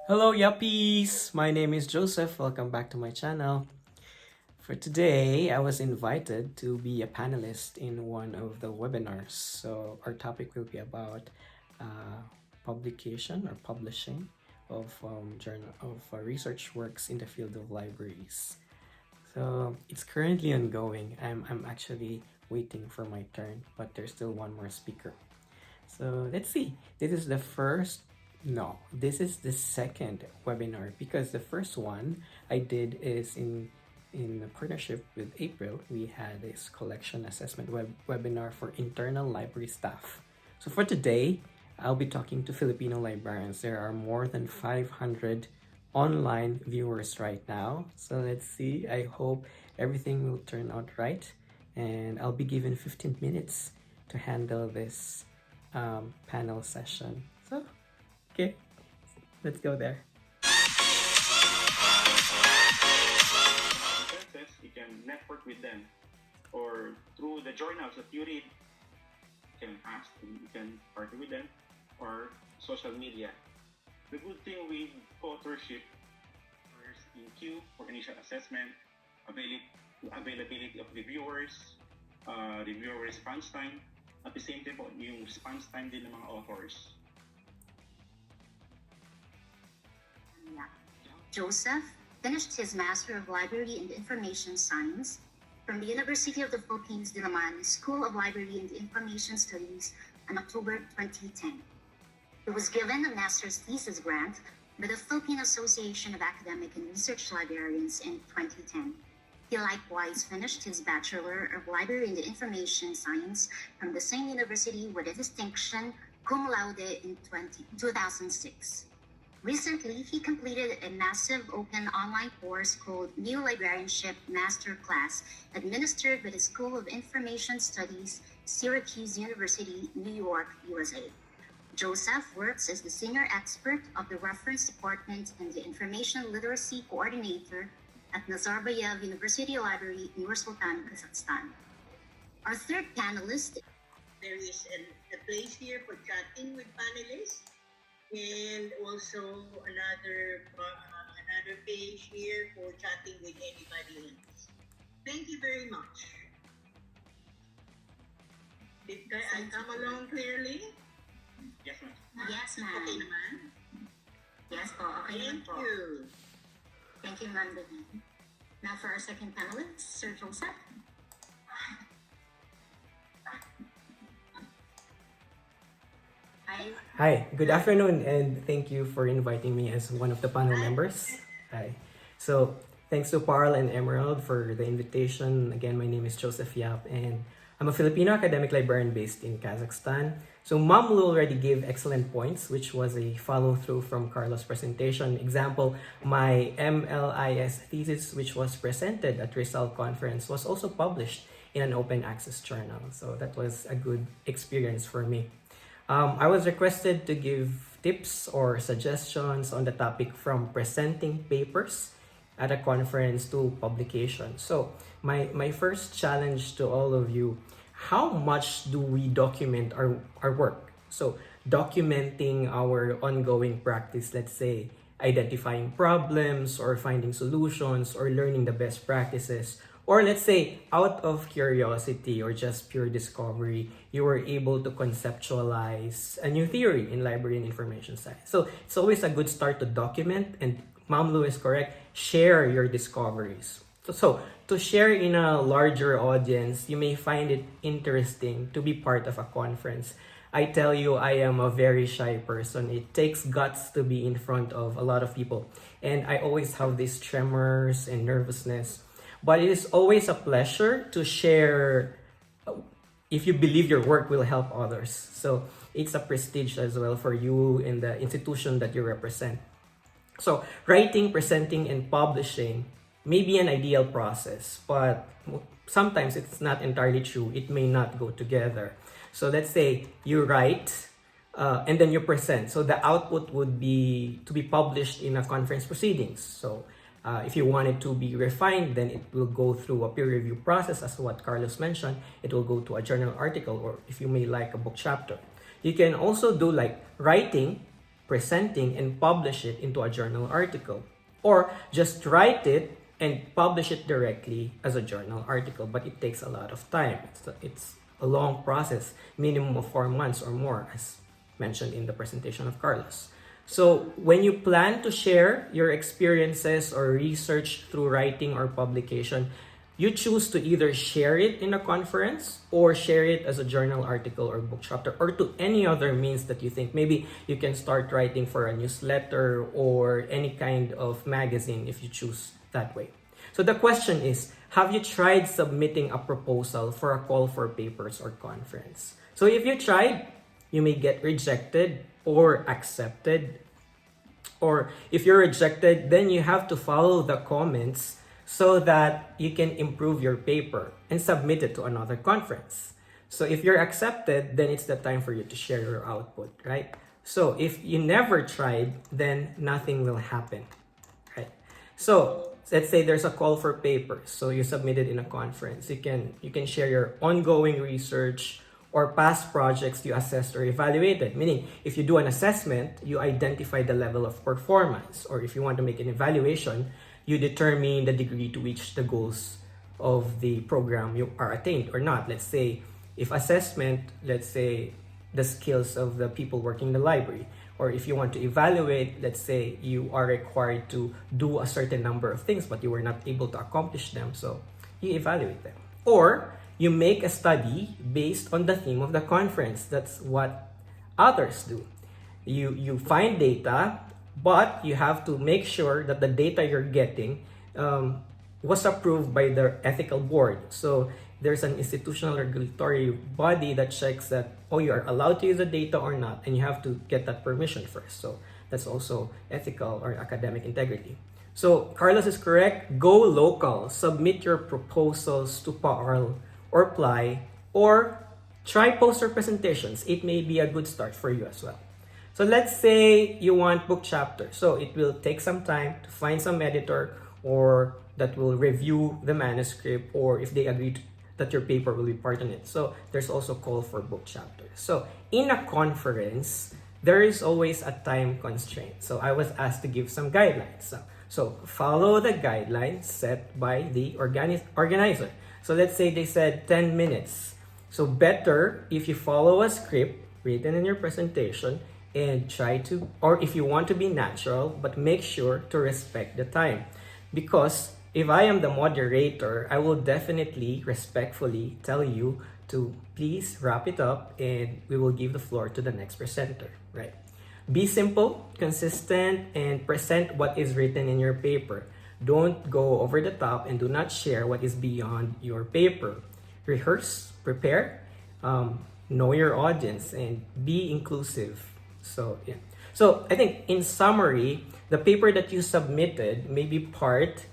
Hello Yappies! My name is Joseph. Welcome back to my channel. For today, I was invited to be a panelist in one of the webinars. So our topic will be about publication or publishing of research works in the field of libraries. So it's currently ongoing. I'm actually waiting for my turn, but there's still one more speaker. So let's see. This is the second webinar because the first one I did is in a partnership with April. We had this collection assessment webinar for internal library staff. So for today, I'll be talking to Filipino librarians. There are more than 500 online viewers right now. So let's see. I hope everything will turn out right. And I'll be given 15 minutes to handle this panel session. So, okay, let's go there. You can network with them, or through the journals that you read, you can ask them, you can partner with them, or social media. The good thing with co-authorship is in queue for initial assessment, availability of reviewers, reviewer response time, at the same time yung response time din ng mga authors. Joseph finished his Master of Library and Information Science from the University of the Philippines, Diliman School of Library and Information Studies in October 2010. He was given a master's thesis grant by the Philippine Association of Academic and Research Librarians in 2010. He likewise finished his Bachelor of Library and Information Science from the same university with a distinction cum laude in 2006. Recently, he completed a massive open online course called New Librarianship Masterclass, administered by the School of Information Studies, Syracuse University, New York, USA. Joseph works as the senior expert of the Reference Department and the Information Literacy Coordinator at Nazarbayev University Library in Nur-Sultan, Kazakhstan. Our third panelist. There is a place here for chatting with panelists, and also another page here for chatting with anybody else. Thank you very much. Did I come along clearly? Yes, ma'am. Yes, ma'am. Okay naman? Yes po, okay naman Thank po. you. Thank you, Ma'am Vivian. Now for our second panelist, Sir Joseph. Hi, good afternoon, and thank you for inviting me as one of the panel members. Hi. So, thanks to PAARL and Emerald for the invitation. Again, my name is Joseph Yap, and I'm a Filipino academic librarian based in Kazakhstan. So, Mom Lu already gave excellent points, which was a follow-through from Carlos' presentation. Example, my MLIS thesis, which was presented at Rizal Conference, was also published in an open access journal. So, that was a good experience for me. I was requested to give tips or suggestions on the topic from presenting papers at a conference to publication. So my first challenge to all of you, how much do we document our work? So documenting our ongoing practice, let's say identifying problems or finding solutions or learning the best practices. Or let's say, out of curiosity or just pure discovery, you were able to conceptualize a new theory in library and information science. So it's always a good start to document, and Ma'am Lu is correct, share your discoveries. So to share in a larger audience, you may find it interesting to be part of a conference. I tell you, I am a very shy person. It takes guts to be in front of a lot of people. And I always have these tremors and nervousness. But it is always a pleasure to share if you believe your work will help others. So it's a prestige as well for you in the institution that you represent. So writing, presenting, and publishing may be an ideal process, but sometimes it's not entirely true. It may not go together. So let's say you write and then you present. So the output would be to be published in a conference proceedings. So if you want it to be refined, then it will go through a peer review process, as what Carlos mentioned. It will go to a journal article, or if you may like, a book chapter. You can also do like writing, presenting and publish it into a journal article, or just write it and publish it directly as a journal article. But it takes a lot of time. It's a long process, minimum of 4 months or more, as mentioned in the presentation of Carlos. So when you plan to share your experiences or research through writing or publication, you choose to either share it in a conference or share it as a journal article or book chapter, or to any other means that you think. Maybe you can start writing for a newsletter or any kind of magazine if you choose that way. So the question is, have you tried submitting a proposal for a call for papers or conference? So if you tried, you may get rejected or accepted. Or if you're rejected, then you have to follow the comments so that you can improve your paper and submit it to another conference. So if you're accepted, then it's the time for you to share your output, right? So if you never tried, then nothing will happen, right? So let's say there's a call for papers. So you submit it in a conference. You can share your ongoing research or past projects you assessed or evaluated. Meaning, if you do an assessment, you identify the level of performance. Or if you want to make an evaluation, you determine the degree to which the goals of the program you are attained or not. Let's say, if assessment, let's say the skills of the people working in the library. Or if you want to evaluate, let's say you are required to do a certain number of things, but you were not able to accomplish them, so you evaluate them. Or you make a study based on the theme of the conference. That's what others do. You find data, but you have to make sure that the data you're getting was approved by the ethical board. So there's an institutional regulatory body that checks that, oh, you are allowed to use the data or not, and you have to get that permission first. So that's also ethical or academic integrity. So Carlos is correct. Go local. Submit your proposals to PAARL or PLY, or try poster presentations. It may be a good start for you as well. So let's say you want book chapters. So it will take some time to find some editor or that will review the manuscript, or if they agree that your paper will be part in it. So there's also call for book chapters. So in a conference, there is always a time constraint. So I was asked to give some guidelines. So follow the guidelines set by the organizer. So let's say they said 10 minutes. So better if you follow a script written in your presentation and try to, or if you want to be natural, but make sure to respect the time. Because if I am the moderator, I will definitely respectfully tell you to please wrap it up and we will give the floor to the next presenter, right? Be simple, consistent, and present what is written in your paper. Don't go over the top and do not share what is beyond your paper. Rehearse, prepare, know your audience, and be inclusive. So, yeah. So, I think in summary, the paper that you submitted may be part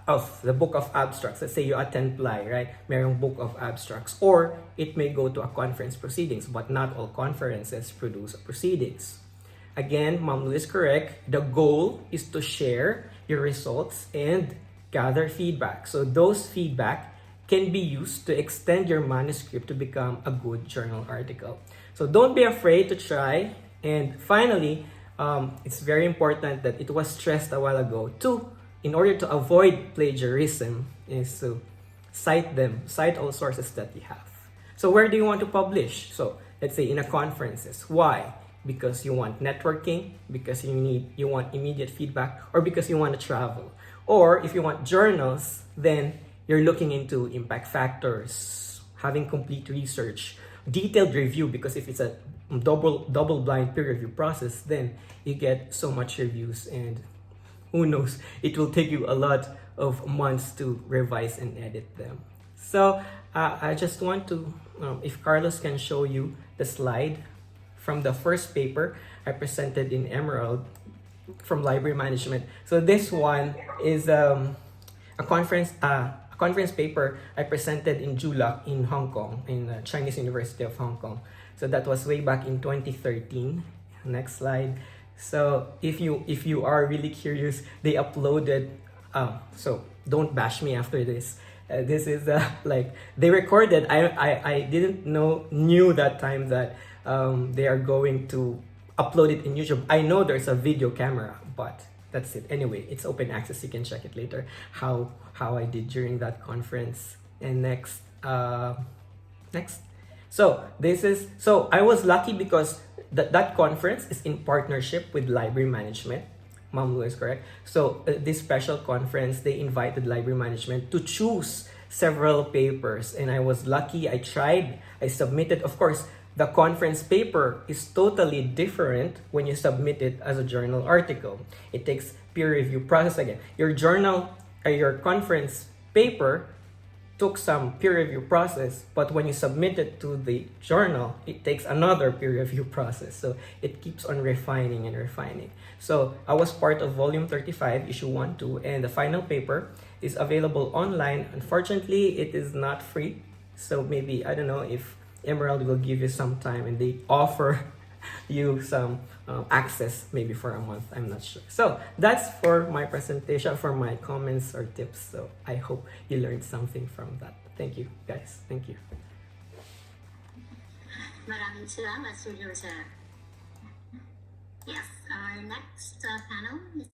of the book of abstracts. Let's say you attend PLY, right? Mayroong book of abstracts. Or it may go to a conference proceedings, but not all conferences produce proceedings. Again, Ma'am Lu is correct. The goal is to share your results and gather feedback. So those feedback can be used to extend your manuscript to become a good journal article. So don't be afraid to try. And finally, it's very important that it was stressed a while ago too. In order to avoid plagiarism, is to cite all sources that you have. So where do you want to publish? So let's say in a conferences. Why? Because you want networking, because you want immediate feedback, or because you want to travel. Or if you want journals, then you're looking into impact factors, having complete research, detailed review, because if it's a double blind peer review process, then you get so much reviews, and who knows, it will take you a lot of months to revise and edit them. So I just want to, if Carlos can show you the slide from the first paper I presented in Emerald from library management. So this one is a conference paper I presented in Julak in Hong Kong, in the Chinese University of Hong Kong. So that was way back in 2013. Next slide. So if you are really curious, they uploaded. So don't bash me after this. This is like they recorded. I didn't knew that time that they are going to upload it in YouTube. I know there's a video camera, but that's it. Anyway, it's open access. You can check it later how I did during that conference. And next. So I was lucky because that conference is in partnership with library management. Ma'am Lu is correct. So this special conference, they invited library management to choose several papers, and I was lucky. I submitted. Of course, the conference paper is totally different when you submit it as a journal article. It takes peer review process again. Your conference paper took some peer review process, but when you submit it to the journal, it takes another peer review process. So it keeps on refining and refining. So I was part of volume 35, issue 1, 2, and the final paper is available online. Unfortunately, it is not free. So maybe, I don't know if Emerald will give you some time and they offer you some access maybe for a month. I'm not sure. So that's for my presentation, for my comments or tips. So I hope you learned something from that. Thank you, guys. Thank you. Maraming salamat, Sir Joseph. Yes, our next panel is